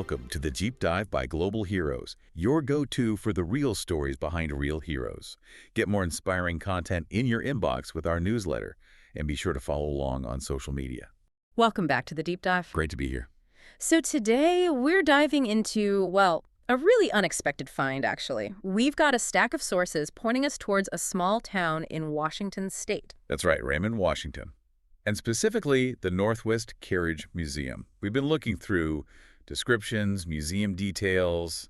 Welcome to the Deep Dive by Global Heroes, your go-to for the real stories behind real heroes. Get more inspiring content in your inbox with our newsletter, and be sure to follow along on social media. Welcome back to the Deep Dive. Great to be here. So today we're diving into, well, a really unexpected find, actually. We've got a stack of sources pointing us towards a small town in Washington state. That's right, Raymond, Washington. And specifically, the Northwest Carriage Museum. We've been looking through descriptions, museum details,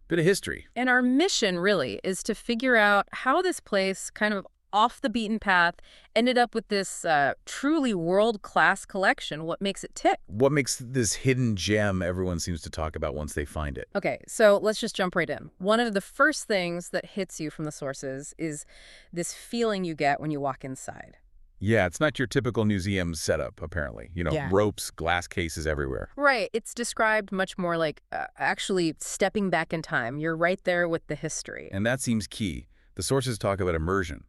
bit of history. And our mission, really, is to figure out how this place, kind of off the beaten path, ended up with this truly world-class collection. What makes it tick? What makes this hidden gem everyone seems to talk about once they find it? Okay, so let's just jump right in. One of the first things that hits you from the sources is this feeling you get when you walk inside. Yeah, it's not your typical museum setup, apparently. Yeah. Ropes, glass cases everywhere. Right. It's described much more like actually stepping back in time. You're right there with the history. And that seems key. The sources talk about immersion,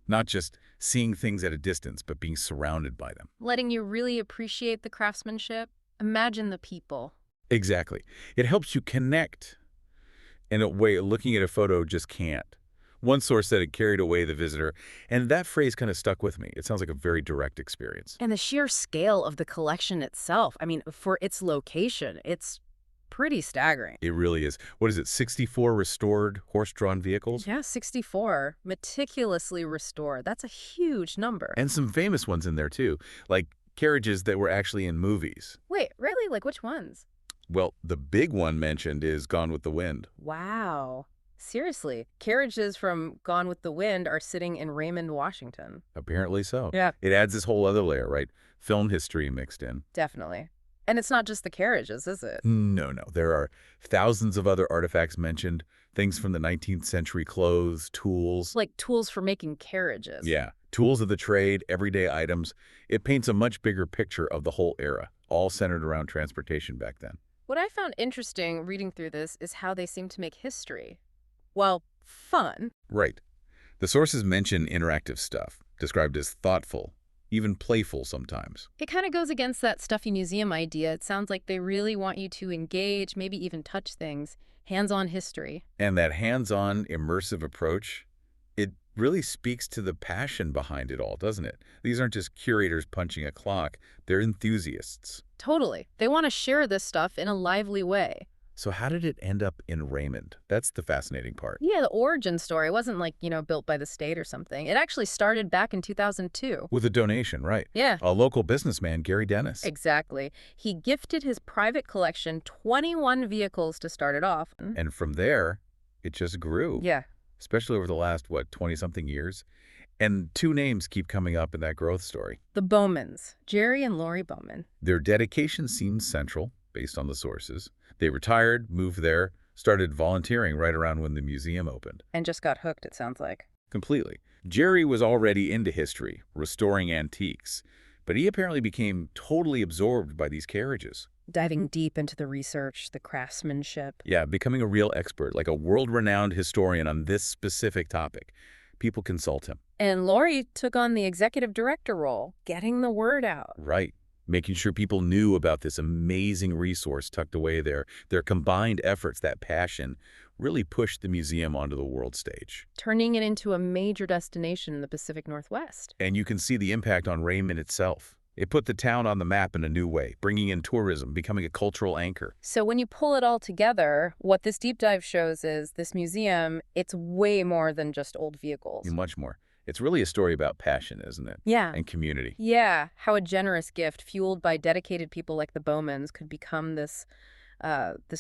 not just seeing things at a distance, but being surrounded by them. Letting you really appreciate the craftsmanship. Imagine the people. Exactly. It helps you connect in a way looking at a photo just can't. One source said it carried away the visitor, and that phrase kind of stuck with me. It sounds like a very direct experience. And the sheer scale of the collection itself, I mean, for its location, it's pretty staggering. It really is. What is it, 64 restored horse-drawn vehicles? Yeah, 64. Meticulously restored. That's a huge number. And some famous ones in there, too, like carriages that were actually in movies. Wait, really? Like which ones? Well, the big one mentioned is Gone with the Wind. Wow. Seriously, carriages from Gone with the Wind are sitting in Raymond, Washington. Apparently so. Yeah. It adds this whole other layer, right? Film history mixed in. Definitely. And it's not just the carriages, is it? No. There are thousands of other artifacts mentioned, things from the 19th century clothes, tools. Like tools for making carriages. Yeah, tools of the trade, everyday items. It paints a much bigger picture of the whole era, all centered around transportation back then. What I found interesting reading through this is how they seem to make history. Well, fun. Right. The sources mention interactive stuff, described as thoughtful, even playful sometimes. It kind of goes against that stuffy museum idea. It sounds like they really want you to engage, maybe even touch things. Hands-on history. And that hands-on, immersive approach, it really speaks to the passion behind it all, doesn't it? These aren't just curators punching a clock. They're enthusiasts. Totally. They want to share this stuff in a lively way. So how did it end up in Raymond? That's the fascinating part. Yeah, the origin story wasn't like, built by the state or something. It actually started back in 2002. With a donation, right? Yeah. A local businessman, Gary Dennis. Exactly. He gifted his private collection 21 vehicles to start it off. And from there, it just grew. Yeah. Especially over the last, 20-something years. And two names keep coming up in that growth story. The Bowmans, Jerry and Lori Bowman. Their dedication seems central, based on the sources. They retired, moved there, started volunteering right around when the museum opened. And just got hooked, it sounds like. Completely. Jerry was already into history, restoring antiques, but he apparently became totally absorbed by these carriages. Diving deep into the research, the craftsmanship. Yeah, becoming a real expert, like a world-renowned historian on this specific topic. People consult him. And Lori took on the executive director role, getting the word out. Right. Making sure people knew about this amazing resource tucked away there. Their combined efforts, that passion, really pushed the museum onto the world stage. Turning it into a major destination in the Pacific Northwest. And you can see the impact on Raymond itself. It put the town on the map in a new way, bringing in tourism, becoming a cultural anchor. So when you pull it all together, what this deep dive shows is this museum, it's way more than just old vehicles. Much more. It's really a story about passion, isn't it? Yeah. And community. Yeah, how a generous gift fueled by dedicated people like the Bowmans could become this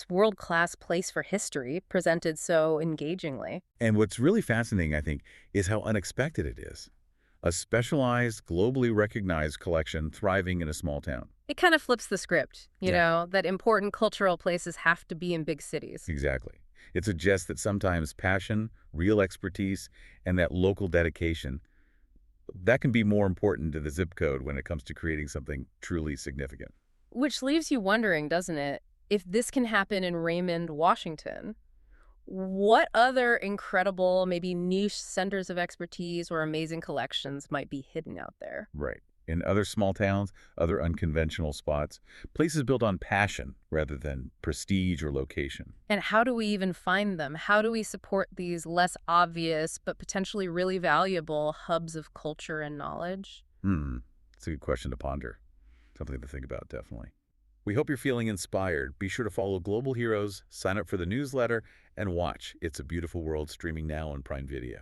world-class place for history presented so engagingly. And what's really fascinating, I think, is how unexpected it is. A specialized, globally recognized collection thriving in a small town. It kind of flips the script, you Yeah. know, that important cultural places have to be in big cities. Exactly. It suggests that sometimes passion, real expertise, and that local dedication, that can be more important to the zip code when it comes to creating something truly significant. Which leaves you wondering, doesn't it, if this can happen in Raymond, Washington, what other incredible, maybe niche centers of expertise or amazing collections might be hidden out there? Right. In other small towns, other unconventional spots, places built on passion rather than prestige or location. And how do we even find them? How do we support these less obvious but potentially really valuable hubs of culture and knowledge? It's a good question to ponder. Something to think about, definitely. We hope you're feeling inspired. Be sure to follow Global Heroes, sign up for the newsletter, and watch It's a Beautiful World streaming now on Prime Video.